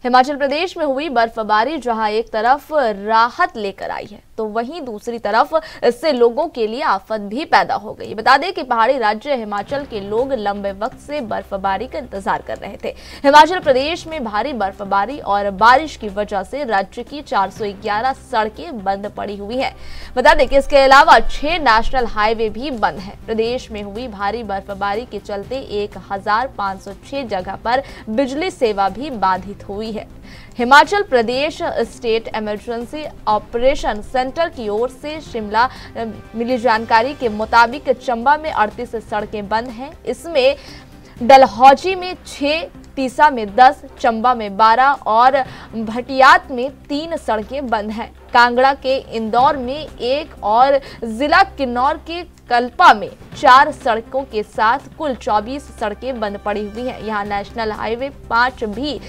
हिमाचल प्रदेश में हुई बर्फबारी जहां एक तरफ राहत लेकर आई है तो वहीं दूसरी तरफ इससे लोगों के लिए आफत भी पैदा हो गई। बता दें कि पहाड़ी राज्य हिमाचल के लोग लंबे वक्त से बर्फबारी का इंतजार कर रहे थे। हिमाचल प्रदेश में भारी बर्फबारी और बारिश की वजह से राज्य की 411 सड़कें बंद पड़ी हुई हैं। बता दें कि इसके अलावा 6 नेशनल हाईवे भी बंद हैं। प्रदेश में हुई भारी बर्फबारी के चलते 1506 जगह पर बिजली सेवा भी बाधित हुई है। Himachal Pradesh state emergency operation centre की ओर से शिमला मिली जानकारी के मुताबिक चंबा में 38 सड़कें बंद हैं। इसमें डलहौजी में 6, तीसा में 10, चंबा में 12 और भटियात में 3 सड़कें बंद हैं। कांगड़ा के इंदौर में 1 और जिला किन्नौर के कल्पा में 4 सड़कों के साथ कुल 24 सड़कें बंद पड़ी हुई हैं। यहाँ नेशनल हाईवे 5 भी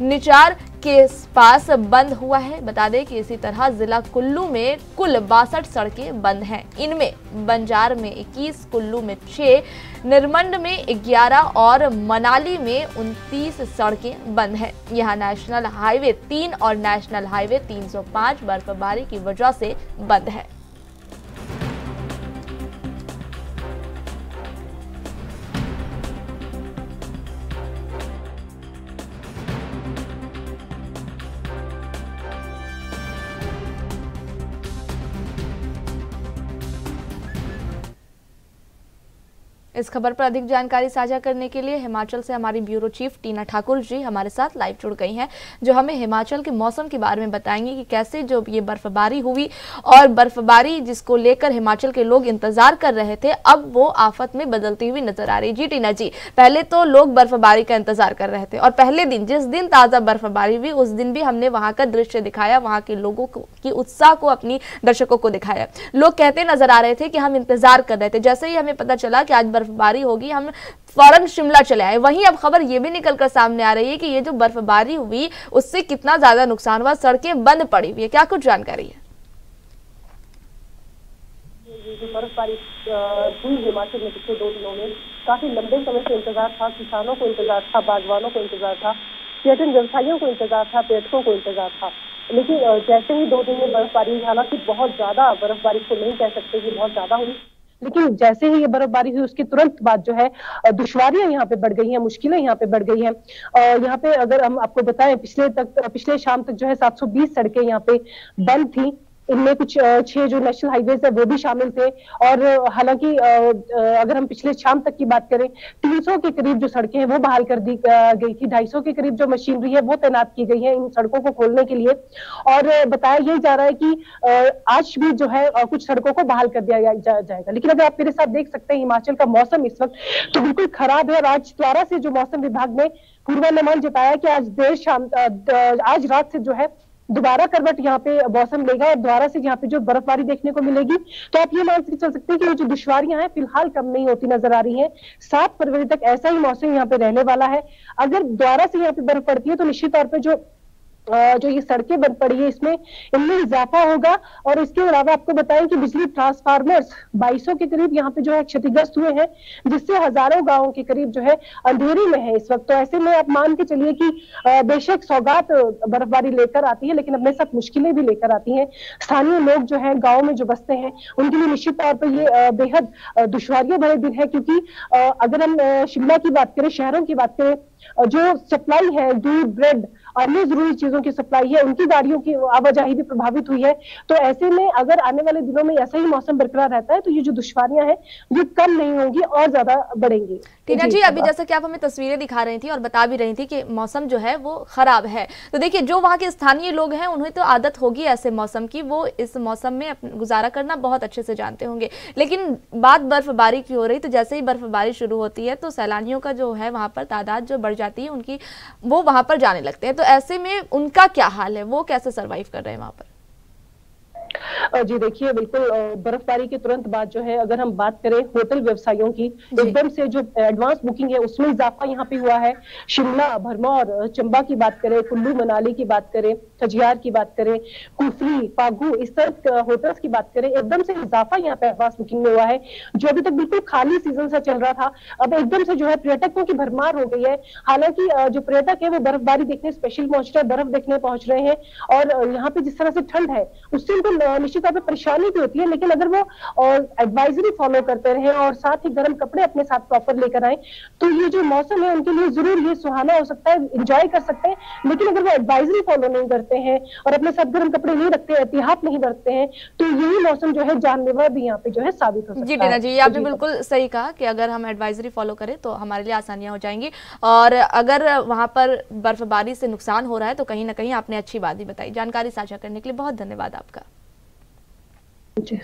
निचार के पास बंद हुआ है। बता दें कि इसी तरह जिला कुल्लू में कुल 62 सड़कें बंद हैं। इनमें बंजार में 21, कुल्लू में 6, निरमंड में 11 और मनाली में 29 सड़कें बंद हैं। यहां नेशनल हाईवे 3 और नेशनल हाईवे 305 बर्फबारी की वजह से बंद है। इस खबर पर अधिक जानकारी साझा करने के लिए हिमाचल से हमारी ब्यूरो चीफ टीना ठाकुर जी हमारे साथ लाइव जुड़ गई हैं, जो हमें हिमाचल के मौसम के बारे में बताएंगे कि कैसे जो ये बर्फबारी हुई और बर्फबारी जिसको लेकर हिमाचल के लोग इंतजार कर रहे थे अब वो आफत में बदलती हुई नजर आ रही। जी टीना जी, पहले तो लोग बर्फबारी का इंतजार कर रहे थे और पहले दिन जिस दिन ताजा बर्फबारी हुई उस दिन भी हमने वहां का दृश्य दिखाया, वहां के लोगों की उत्साह को अपनी दर्शकों को दिखाया। लोग कहते नजर आ रहे थे कि हम इंतजार कर रहे थे। जैसे ही हमें पता चला कि आज बर्फबारी होगी हम फौरन शिमला चले आए। वहीं अब खबर ये भी निकलकर सामने आ रही है कि ये जो बर्फबारी हुई उससे कितना ज्यादा नुकसान हुआ, सड़कें बंद पड़ी हुई है। क्या कुछ जानकारी है? ये जो बर्फबारी हुई हिमाचल में पिछले 2 दिनों में काफी लंबे समय से इंतजार था। किसानों को इंतजार था, बागवानों को इंतजार था, पर्यटन व्यवसायियों को इंतजार था, पर्यटकों को इंतजार था। लेकिन जैसे ही 2 दिन में बर्फबारी हुई, हालांकि बहुत ज्यादा बर्फबारी को नहीं कह सकते कि बहुत ज्यादा हुई, लेकिन जैसे ही ये बर्फबारी हुई उसके तुरंत बाद जो है दुश्वारियां यहाँ पे बढ़ गई हैं, मुश्किलें यहाँ पे बढ़ गई हैं। यहाँ पे अगर हम आपको बताएं पिछले शाम तक जो है 720 सड़कें यहाँ पे बंद थी। इनमें कुछ 6 जो नेशनल हाईवेज है वो भी शामिल थे। और हालांकि अगर हम पिछले शाम तक की बात करें 300 के करीब जो सड़कें हैं वो बहाल कर दी गई थी। 250 के करीब जो मशीनरी है वो तैनात की गई है इन सड़कों को खोलने के लिए। और बताया यही जा रहा है कि आज भी जो है कुछ सड़कों को बहाल कर दिया जाएगा। लेकिन अगर आप मेरे साथ देख सकते हैं हिमाचल का मौसम इस वक्त तो बिल्कुल खराब है। और आज द्वारा से जो मौसम विभाग ने पूर्वानुमान जताया कि आज रात से जो है दोबारा करवट यहाँ पे मौसम लेगा और दोबारा से यहाँ पे जो बर्फबारी देखने को मिलेगी। तो आप ये मान के चल सकते हैं कि ये जो दुश्वारियां हैं फिलहाल कम नहीं होती नजर आ रही हैं। 7 फरवरी तक ऐसा ही मौसम यहाँ पे रहने वाला है। अगर दोबारा से यहाँ पे बर्फ पड़ती है तो निश्चित तौर पे जो ये सड़कें बंद पड़ी है इनमें इजाफा होगा। और इसके अलावा आपको बताएं कि बिजली ट्रांसफार्मर्स 2200 के करीब यहाँ पे जो है क्षतिग्रस्त हुए हैं, जिससे हजारों गांवों के करीब जो है अंधेरे में है इस वक्त। तो ऐसे में आप मान के चलिए कि बेशक सौगात बर्फबारी लेकर आती है लेकिन अपने साथ मुश्किलें भी लेकर आती हैं। स्थानीय लोग जो है गाँव में जो बसते हैं उनके लिए निश्चित तौर पर ये बेहद दुश्वारियां भरे दिन है। क्योंकि अगर हम शिमला की बात करें, शहरों की बात करें, जो सप्लाई है दूध, ब्रेड, अन्य जरूरी चीजों की सप्लाई है, उनकी गाड़ियों की आवाजाही भी प्रभावित हुई है। तो ऐसे में अगर आने वाले दिनों में ऐसा ही मौसम बरकरार रहता है तो ये जो दुश्वारियां हैं ये कम नहीं होंगी और ज्यादा बढ़ेंगी। टीना जी, अभी जैसा कि आप हमें तस्वीरें दिखा रही थी और बता भी रही थी कि मौसम जो है वो खराब है, तो देखिए जो वहाँ के स्थानीय लोग हैं उन्हें तो आदत होगी ऐसे मौसम की, वो इस मौसम में गुजारा करना बहुत अच्छे से जानते होंगे। लेकिन बात बर्फबारी की हो रही, तो जैसे ही बर्फबारी शुरू होती है तो सैलानियों का जो है वहाँ पर तादाद जो बढ़ जाती है उनकी, वो वहाँ पर जाने लगते हैं। तो ऐसे में उनका क्या हाल है, वो कैसे सर्वाइव कर रहे हैं वहाँ पर? जी देखिए, बिल्कुल बर्फबारी के तुरंत बाद जो है, अगर हम बात करें होटल व्यवसायियों की, एकदम से जो एडवांस बुकिंग है उसमें इजाफा यहाँ पे हुआ है। शिमला, भरमौर, चंबा की बात करें, कुल्लू मनाली की बात करें, खजियार की बात करें, कुफरी, फागू, इस तरह होटल्स की बात करें, एकदम से इजाफा यहाँ पे एडवांस बुकिंग में हुआ है। जो अभी तक बिल्कुल खाली सीजन से चल रहा था, अब एकदम से जो है पर्यटकों की भरमार हो गई है। हालांकि जो पर्यटक है वो बर्फबारी देखने स्पेशल पहुंच रहे हैं, बर्फ देखने पहुंच रहे हैं, और यहाँ पे जिस तरह से ठंड है उससे उनको निश्चित तौर पर परेशानी भी होती है, लेकिन अगर वो एडवाइजरी फॉलो करते रहे और साथ ही गर्म कपड़े अपने साथ प्रॉपर लेकर आए, तो ये जो मौसम है उनके लिए जरूर ये सुहाना हो सकता है, एंजॉय कर सकते हैं। लेकिन अगर वो एडवाइजरी फॉलो नहीं करते हैं और अपने साथ गर्म कपड़े नहीं रखते, एहतियात नहीं बरतते हैं, तो यही मौसम जो है जानलेवा भी यहाँ पे जो है साबित हो सकता है। जी टीना जी, ये आपने बिल्कुल सही कहा कि अगर हम एडवाइजरी फॉलो करें तो हमारे लिए आसानियां हो जाएंगी, और अगर वहां पर बर्फबारी से नुकसान हो रहा है तो कहीं ना कहीं आपने अच्छी बात ही बताई। जानकारी साझा करने के लिए बहुत धन्यवाद आपका। जी।